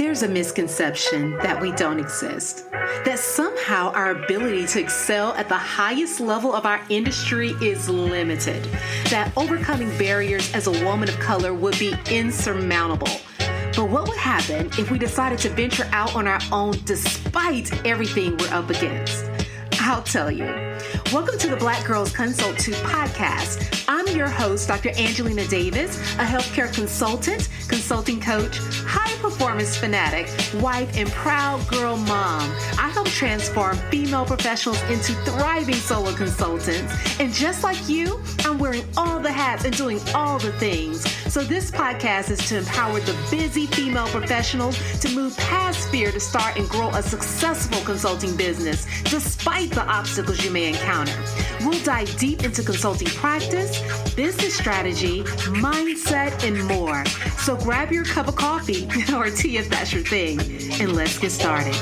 There's a misconception that we don't exist, that somehow our ability to excel at the highest level of our industry is limited, that overcoming barriers as a woman of color would be insurmountable. But what would happen if we decided to venture out on our own despite everything we're up against? I'll tell you. Welcome to the Black Girls Consult 2 podcast. I'm your host, Dr. Angelina Davis, a healthcare consultant, consulting coach, high performance fanatic, wife, and proud girl mom. I help transform female professionals into thriving solo consultants. And just like you, I'm wearing all the hats and doing all the things. So this podcast is to empower the busy female professionals to move past fear to start and grow a successful consulting business, despite the obstacles you may encounter. We'll dive deep into consulting practice, business strategy, mindset, and more. So grab your cup of coffee or tea if that's your thing, and let's get started.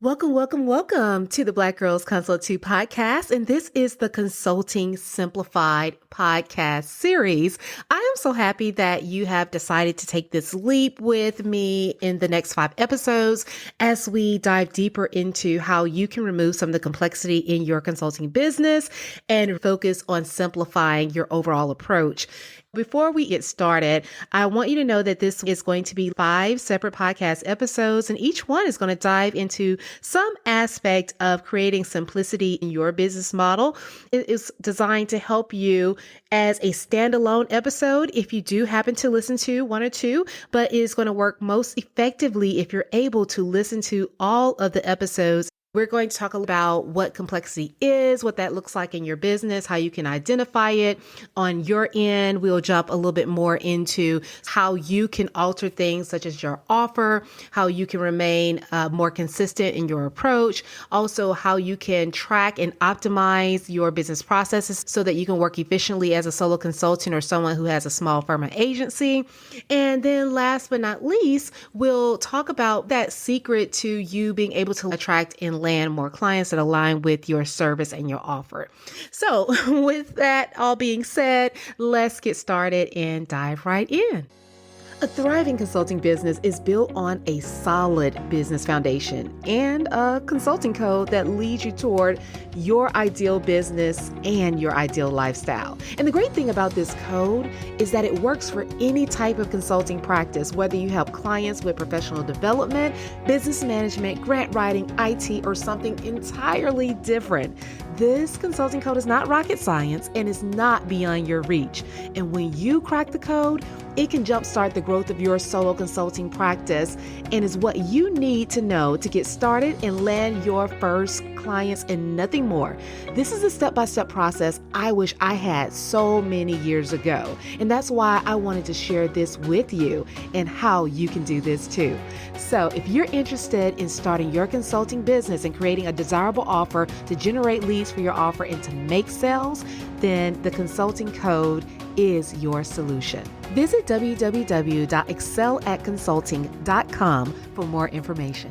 Welcome to the Black Girls Consult 2 podcast. And this is the Consulting Simplified podcast series. I am so happy that you have decided to take this leap with me in the next 5 episodes as we dive deeper into how you can remove some of the complexity in your consulting business and focus on simplifying your overall approach. Before we get started, I want you to know that this is going to be 5 separate podcast episodes, and each one is going to dive into some aspect of creating simplicity in your business model. It is designed to help you as a standalone episode if you do happen to listen to 1 or 2, but it is going to work most effectively if you're able to listen to all of the episodes. We're going to talk about what complexity is, what that looks like in your business, how you can identify it on your end. We'll jump a little bit more into how you can alter things such as your offer, how you can remain more consistent in your approach, also how you can track and optimize your business processes so that you can work efficiently as a solo consultant or someone who has a small firm or agency. And then last but not least, we'll talk about that secret to you being able to attract and land more clients that align with your service and your offer. So with that all being said, let's get started and dive right in. A thriving consulting business is built on a solid business foundation and a consulting code that leads you toward your ideal business and your ideal lifestyle. And the great thing about this code is that it works for any type of consulting practice, whether you help clients with professional development, business management, grant writing, IT, or something entirely different. This consulting code is not rocket science and is not beyond your reach. And when you crack the code, it can jumpstart the growth of your solo consulting practice and is what you need to know to get started and land your first clients and nothing more. This is a step-by-step process I wish I had so many years ago. And that's why I wanted to share this with you and how you can do this too. So if you're interested in starting your consulting business and creating a desirable offer to generate leads for your offer and to make sales, then the consulting code is your solution. Visit www.excelatconsulting.com for more information.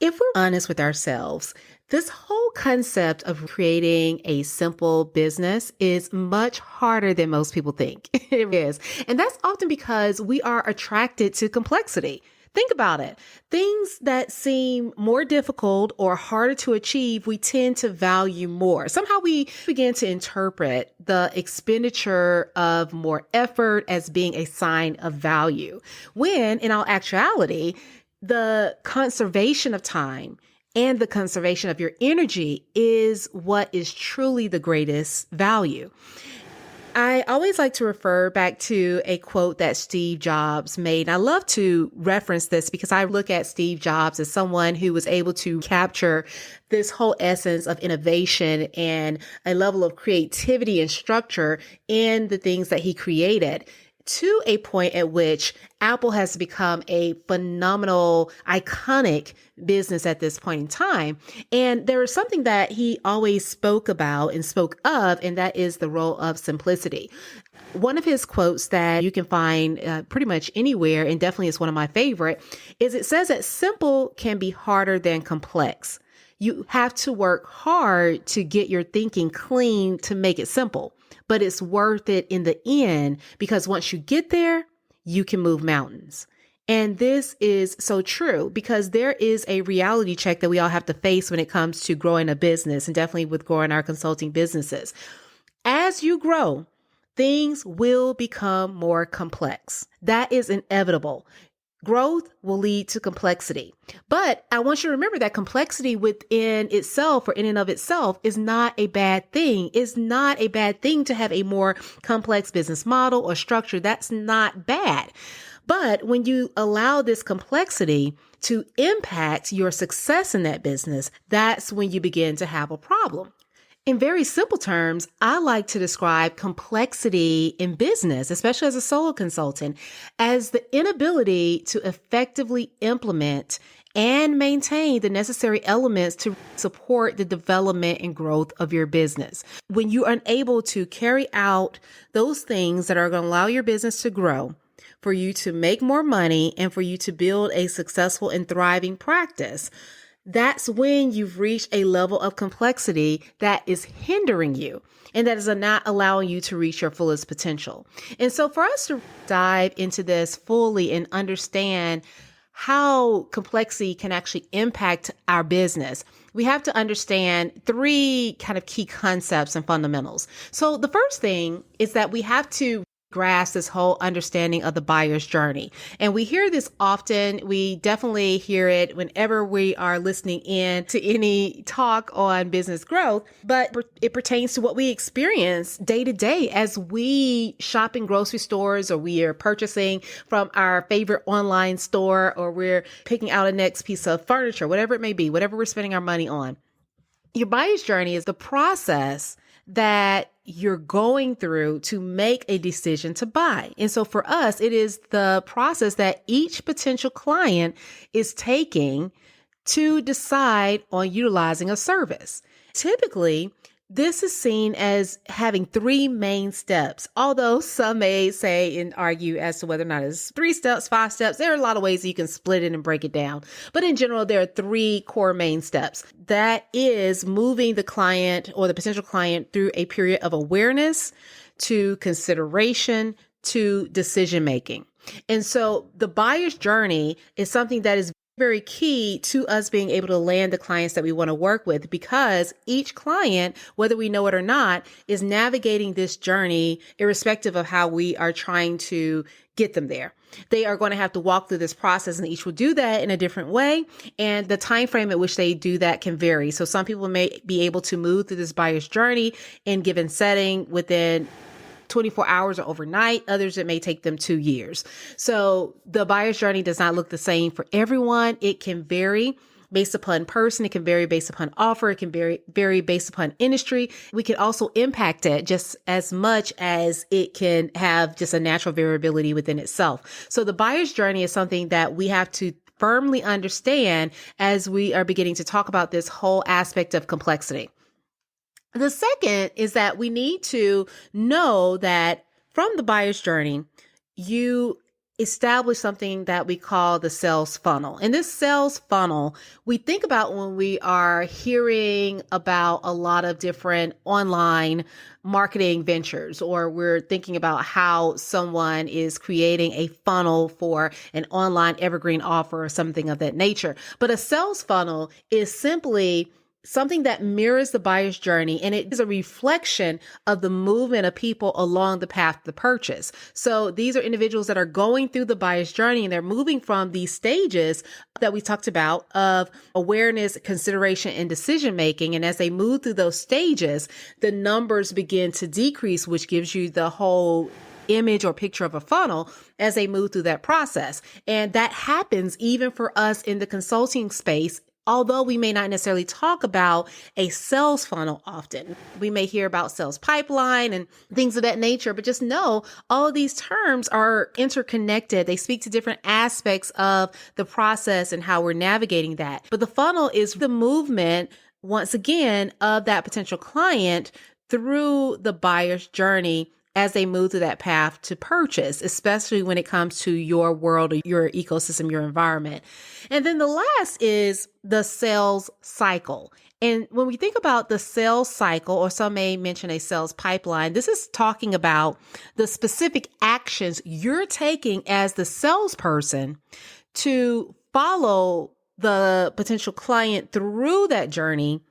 If we're honest with ourselves, this whole concept of creating a simple business is much harder than most people think. It is. And that's often because we are attracted to complexity. Think about it. Things that seem more difficult or harder to achieve, we tend to value more. Somehow we begin to interpret the expenditure of more effort as being a sign of value, when in all actuality, the conservation of time and the conservation of your energy is what is truly the greatest value. I always like to refer back to a quote that Steve Jobs made. And I love to reference this because I look at Steve Jobs as someone who was able to capture this whole essence of innovation and a level of creativity and structure in the things that he created, to a point at which Apple has become a phenomenal, iconic business at this point in time. And there is something that he always spoke about and spoke of, and that is the role of simplicity. One of his quotes that you can find pretty much anywhere, and definitely is one of my favorite, is it says that simple can be harder than complex. You have to work hard to get your thinking clean to make it simple, but it's worth it in the end because once you get there, you can move mountains. And this is so true because there is a reality check that we all have to face when it comes to growing a business and definitely with growing our consulting businesses. As you grow, things will become more complex. That is inevitable. Growth will lead to complexity. But I want you to remember that complexity within itself or in and of itself is not a bad thing. It's not a bad thing to have a more complex business model or structure. That's not bad. But when you allow this complexity to impact your success in that business, that's when you begin to have a problem. In very simple terms, I like to describe complexity in business, especially as a solo consultant, as the inability to effectively implement and maintain the necessary elements to support the development and growth of your business. When you are unable to carry out those things that are going to allow your business to grow, for you to make more money, and for you to build a successful and thriving practice, that's when you've reached a level of complexity that is hindering you and that is not allowing you to reach your fullest potential. And so for us to dive into this fully and understand how complexity can actually impact our business, we have to understand three kind of key concepts and fundamentals. So the first thing is that we have to grasp this whole understanding of the buyer's journey. And we hear this often. We definitely hear it whenever we are listening in to any talk on business growth, but it pertains to what we experience day to day as we shop in grocery stores, or we are purchasing from our favorite online store, or we're picking out a next piece of furniture, whatever it may be, whatever we're spending our money on. Your buyer's journey is the process that you're going through to make a decision to buy. And so for us, it is the process that each potential client is taking to decide on utilizing a service. Typically, this is seen as having three main steps, although some may say and argue as to whether or not it's 3 steps, 5 steps. There are a lot of ways that you can split it and break it down. But in general, there are 3 core main steps. That is moving the client or the potential client through a period of awareness to consideration to decision making. And so the buyer's journey is something that is very key to us being able to land the clients that we want to work with, because each client, whether we know it or not, is navigating this journey irrespective of how we are trying to get them there. They are going to have to walk through this process, and each will do that in a different way. And the time frame at which they do that can vary. So some people may be able to move through this buyer's journey in given setting within 24 hours or overnight. Others, it may take them 2 years. So the buyer's journey does not look the same for everyone. It can vary based upon person. It can vary based upon offer. It can vary based upon industry. We can also impact it just as much as it can have just a natural variability within itself. So the buyer's journey is something that we have to firmly understand as we are beginning to talk about this whole aspect of complexity. The second is that we need to know that from the buyer's journey, you establish something that we call the sales funnel. And this sales funnel, we think about when we are hearing about a lot of different online marketing ventures, or we're thinking about how someone is creating a funnel for an online evergreen offer or something of that nature. But a sales funnel is simply something that mirrors the buyer's journey, and it is a reflection of the movement of people along the path to purchase. So these are individuals that are going through the buyer's journey, and they're moving from these stages that we talked about of awareness, consideration, and decision making. And as they move through those stages, the numbers begin to decrease, which gives you the whole image or picture of a funnel as they move through that process. And that happens even for us in the consulting space. Although we may not necessarily talk about a sales funnel often, we may hear about sales pipeline and things of that nature, but just know all of these terms are interconnected. They speak to different aspects of the process and how we're navigating that. But the funnel is the movement, once again, of that potential client through the buyer's journey as they move through that path to purchase, especially when it comes to your world or your ecosystem, your environment. And then the last is the sales cycle. And when we think about the sales cycle, or some may mention a sales pipeline, this is talking about the specific actions you're taking as the salesperson to follow the potential client through that journey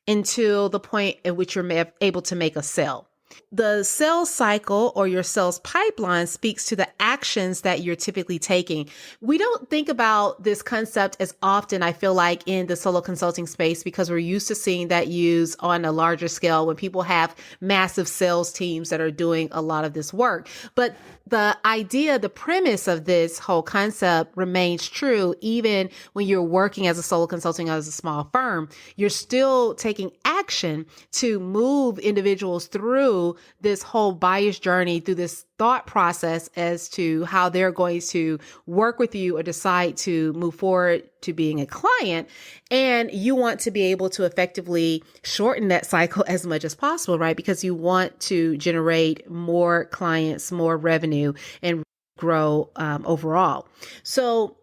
until the point at which you're able to make a sale. The sales cycle or your sales pipeline speaks to the actions that you're typically taking. We don't think about this concept as often, I feel like, in the solo consulting space, because we're used to seeing that used on a larger scale when people have massive sales teams that are doing a lot of this work. But the idea, the premise of this whole concept remains true even when you're working as a solo consulting as a small firm. You're still taking action to move individuals through this whole buyer's journey, through this thought process as to how they're going to work with you or decide to move forward to being a client. And you want to be able to effectively shorten that cycle as much as possible, right? Because you want to generate more clients, more revenue, and grow overall. So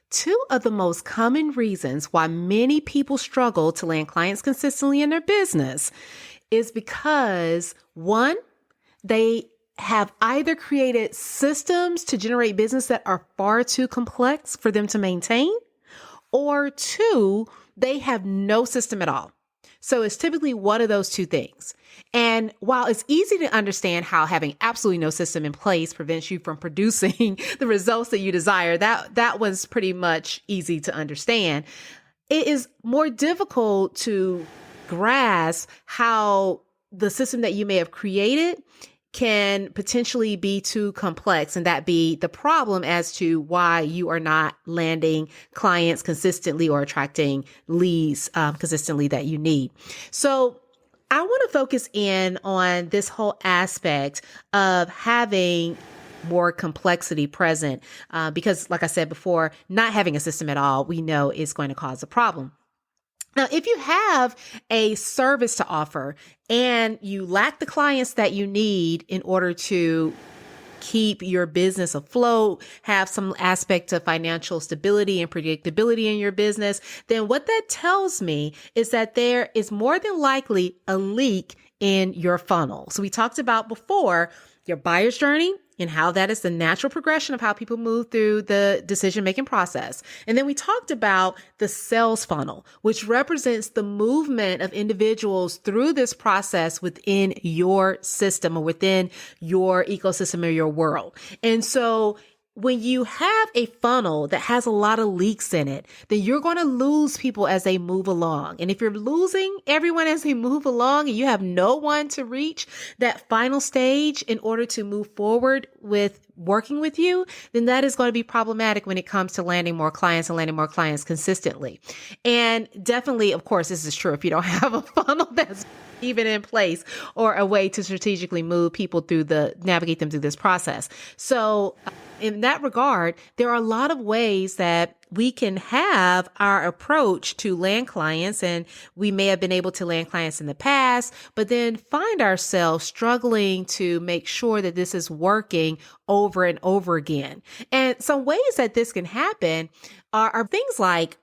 two of the most common reasons why many people struggle to land clients consistently in their business is because, one, they have either created systems to generate business that are far too complex for them to maintain, or two, they have no system at all. So it's typically one of those two things. And while it's easy to understand how having absolutely no system in place prevents you from producing the results that you desire, that was pretty much easy to understand. It is more difficult to grasp how the system that you may have created can potentially be too complex, and that be the problem as to why you are not landing clients consistently or attracting leads consistently that you need. So I want to focus in on this whole aspect of having more complexity present because, like I said before, not having a system at all, we know is going to cause a problem. Now, if you have a service to offer and you lack the clients that you need in order to keep your business afloat, have some aspect of financial stability and predictability in your business, then what that tells me is that there is more than likely a leak in your funnel. So we talked about before your buyer's journey and how that is the natural progression of how people move through the decision-making process. And then we talked about the sales funnel, which represents the movement of individuals through this process within your system or within your ecosystem or your world. And so when you have a funnel that has a lot of leaks in it, then you're going to lose people as they move along. And if you're losing everyone as they move along and you have no one to reach that final stage in order to move forward with working with you, then that is going to be problematic when it comes to landing more clients and landing more clients consistently. And definitely, of course, this is true if you don't have a funnel that's even in place or a way to strategically move people navigate them through this process. So in that regard, there are a lot of ways that we can have our approach to land clients, and we may have been able to land clients in the past, but then find ourselves struggling to make sure that this is working over and over again. And some ways that this can happen are things like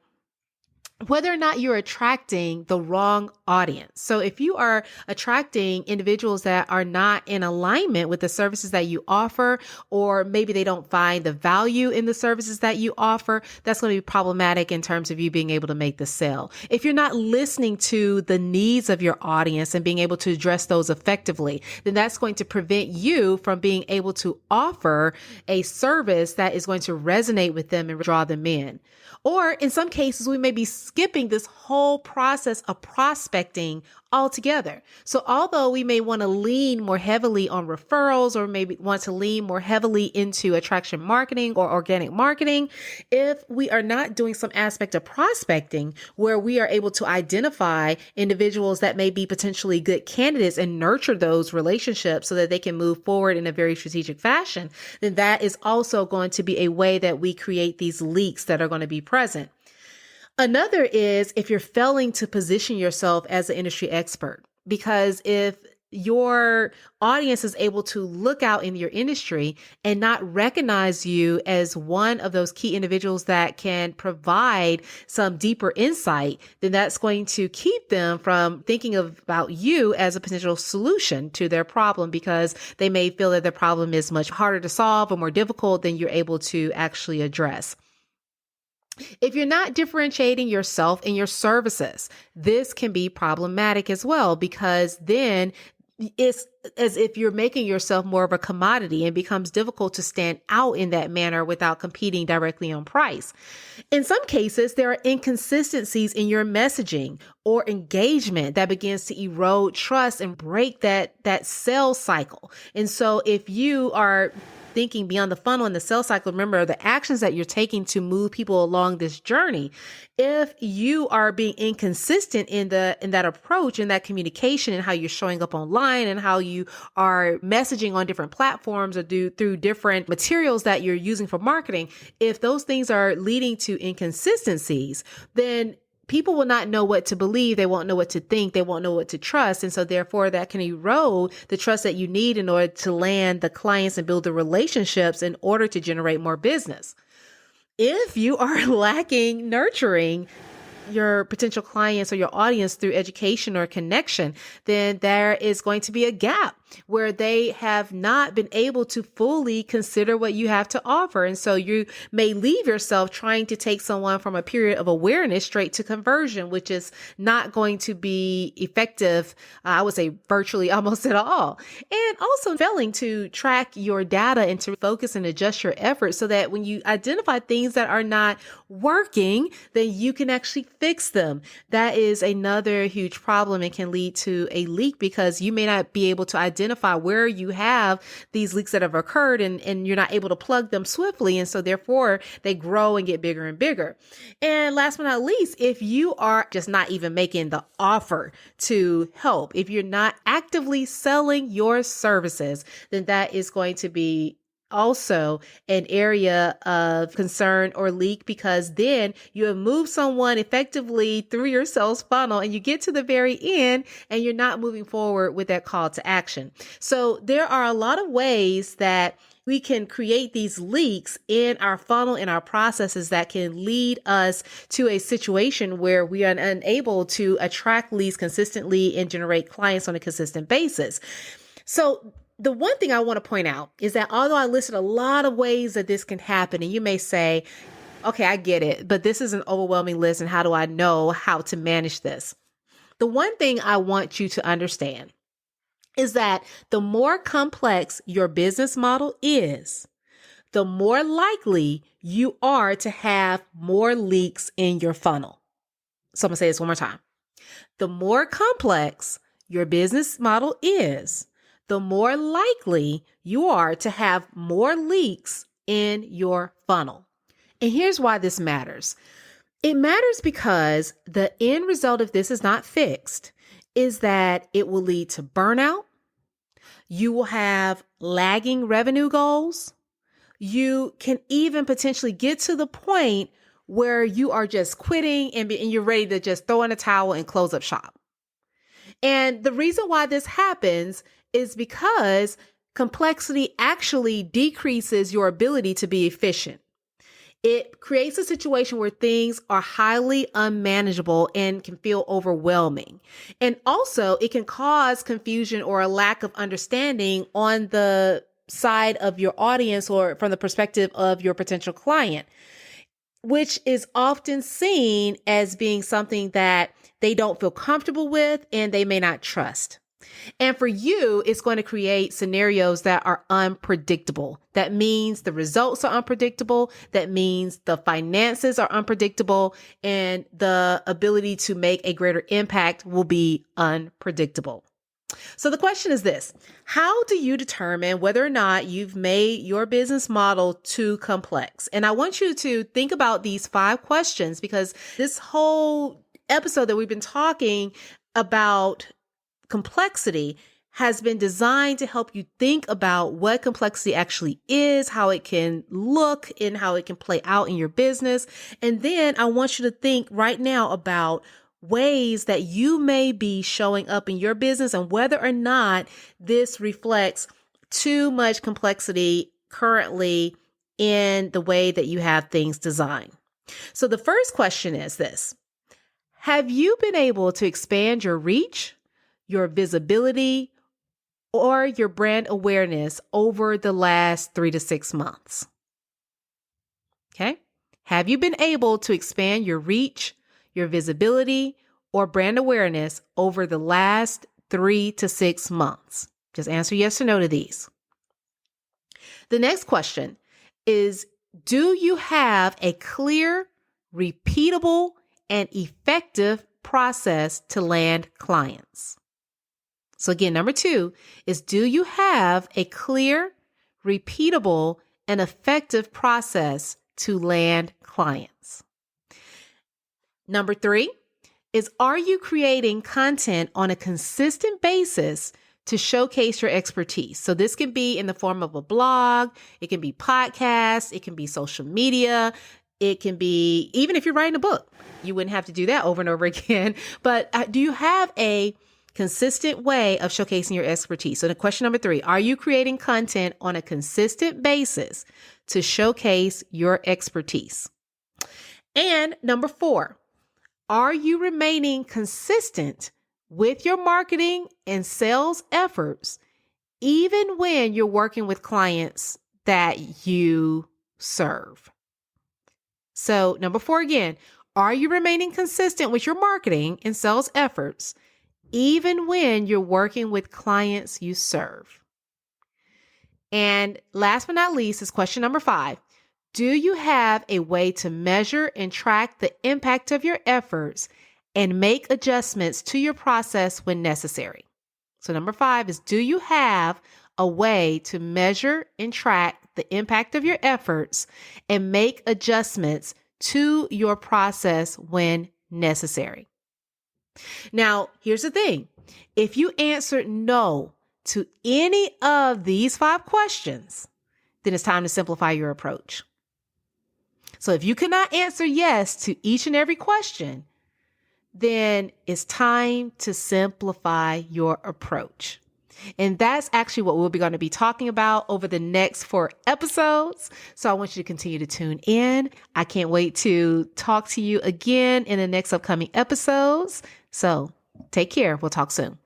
whether or not you're attracting the wrong audience. So if you are attracting individuals that are not in alignment with the services that you offer, or maybe they don't find the value in the services that you offer, that's going to be problematic in terms of you being able to make the sale. If you're not listening to the needs of your audience and being able to address those effectively, then that's going to prevent you from being able to offer a service that is going to resonate with them and draw them in. Or in some cases, we may be skipping this whole process of prospecting altogether. So although we may want to lean more heavily on referrals, or maybe want to lean more heavily into attraction marketing or organic marketing, if we are not doing some aspect of prospecting where we are able to identify individuals that may be potentially good candidates and nurture those relationships so that they can move forward in a very strategic fashion, then that is also going to be a way that we create these leaks that are going to be present. Another is if you're failing to position yourself as an industry expert, because if your audience is able to look out in your industry and not recognize you as one of those key individuals that can provide some deeper insight, then that's going to keep them from thinking about you as a potential solution to their problem, because they may feel that their problem is much harder to solve or more difficult than you're able to actually address. If you're not differentiating yourself and your services, this can be problematic as well, because then it's as if you're making yourself more of a commodity, and becomes difficult to stand out in that manner without competing directly on price. In some cases, there are inconsistencies in your messaging or engagement that begins to erode trust and break that sales cycle. And so if you are thinking beyond the funnel and the sales cycle, remember the actions that you're taking to move people along this journey. If you are being inconsistent in that approach, in that communication, and how you're showing up online, and how you are messaging on different platforms or through different materials that you're using for marketing, if those things are leading to inconsistencies, then people will not know what to believe. They won't know what to think. They won't know what to trust. And so therefore that can erode the trust that you need in order to land the clients and build the relationships in order to generate more business. If you are lacking nurturing your potential clients or your audience through education or connection, then there is going to be a gap where they have not been able to fully consider what you have to offer. And so you may leave yourself trying to take someone from a period of awareness straight to conversion, which is not going to be effective, I would say virtually almost at all. And also failing to track your data and to focus and adjust your efforts so that when you identify things that are not working, then you can actually fix them. That is another huge problem and can lead to a leak, because you may not be able to identify where you have these leaks that have occurred, and you're not able to plug them swiftly. And so therefore they grow and get bigger and bigger. And last but not least, if you are just not even making the offer to help, if you're not actively selling your services, then that is going to be also an area of concern or leak, because then you have moved someone effectively through your sales funnel and you get to the very end and you're not moving forward with that call to action. So there are a lot of ways that we can create these leaks in our funnel, in our processes, that can lead us to a situation where we are unable to attract leads consistently and generate clients on a consistent basis. So the one thing I want to point out is that although I listed a lot of ways that this can happen, and you may say, okay, I get it, but this is an overwhelming list, and how do I know how to manage this? The one thing I want you to understand is that the more complex your business model is, the more likely you are to have more leaks in your funnel. So I'm going to say this one more time. The more complex your business model is, the more likely you are to have more leaks in your funnel. And here's why this matters. It matters because the end result, if this is not fixed, is that it will lead to burnout. You will have lagging revenue goals. You can even potentially get to the point where you are just quitting and you're ready to just throw in a towel and close up shop. And the reason why this happens is because complexity actually decreases your ability to be efficient. It creates a situation where things are highly unmanageable and can feel overwhelming. And also it can cause confusion or a lack of understanding on the side of your audience or from the perspective of your potential client, which is often seen as being something that they don't feel comfortable with and they may not trust. And for you, it's going to create scenarios that are unpredictable. That means the results are unpredictable. That means the finances are unpredictable, and the ability to make a greater impact will be unpredictable. So the question is this: how do you determine whether or not you've made your business model too complex? And I want you to think about these 5 questions, because this whole episode that we've been talking about complexity has been designed to help you think about what complexity actually is, how it can look, and how it can play out in your business. And then I want you to think right now about ways that you may be showing up in your business and whether or not this reflects too much complexity currently in the way that you have things designed. So the first question is this: have you been able to expand your reach, your visibility, or your brand awareness over the last 3 to 6 months? Okay. Have you been able to expand your reach, your visibility, or brand awareness over the last 3 to 6 months? Just answer yes or no to these. The next question is, do you have a clear, repeatable, and effective process to land clients? So again, number 2 is, do you have a clear, repeatable, and effective process to land clients? Number 3 is, are you creating content on a consistent basis to showcase your expertise? So this can be in the form of a blog, it can be podcasts, it can be social media, it can be, even if you're writing a book, you wouldn't have to do that over and over again. But do you have a consistent way of showcasing your expertise? So the question number 3, are you creating content on a consistent basis to showcase your expertise? And number 4, are you remaining consistent with your marketing and sales efforts, even when you're working with clients that you serve? So number 4 again, are you remaining consistent with your marketing and sales efforts, even when you're working with clients you serve? And last but not least is question number 5. Do you have a way to measure and track the impact of your efforts and make adjustments to your process when necessary? So number 5 is, do you have a way to measure and track the impact of your efforts and make adjustments to your process when necessary? Now, here's the thing. If you answered no to any of these 5 questions, then it's time to simplify your approach. So if you cannot answer yes to each and every question, then it's time to simplify your approach. And that's actually what we'll be going to be talking about over the next 4 episodes. So I want you to continue to tune in. I can't wait to talk to you again in the next upcoming episodes. So take care. We'll talk soon.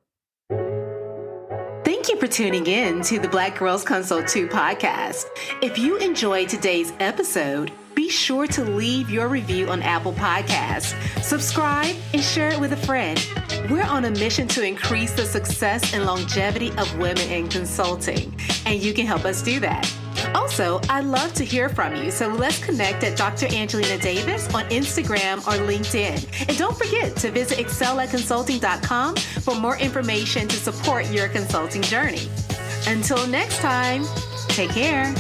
Thank you for tuning in to the Black Girls Consult 2 podcast. If you enjoyed today's episode, be sure to leave your review on Apple Podcasts, subscribe, and share it with a friend. We're on a mission to increase the success and longevity of women in consulting, and you can help us do that. Also, I'd love to hear from you, so let's connect at Dr. Angelina Davis on Instagram or LinkedIn. And don't forget to visit excelatconsulting.com for more information to support your consulting journey. Until next time, take care.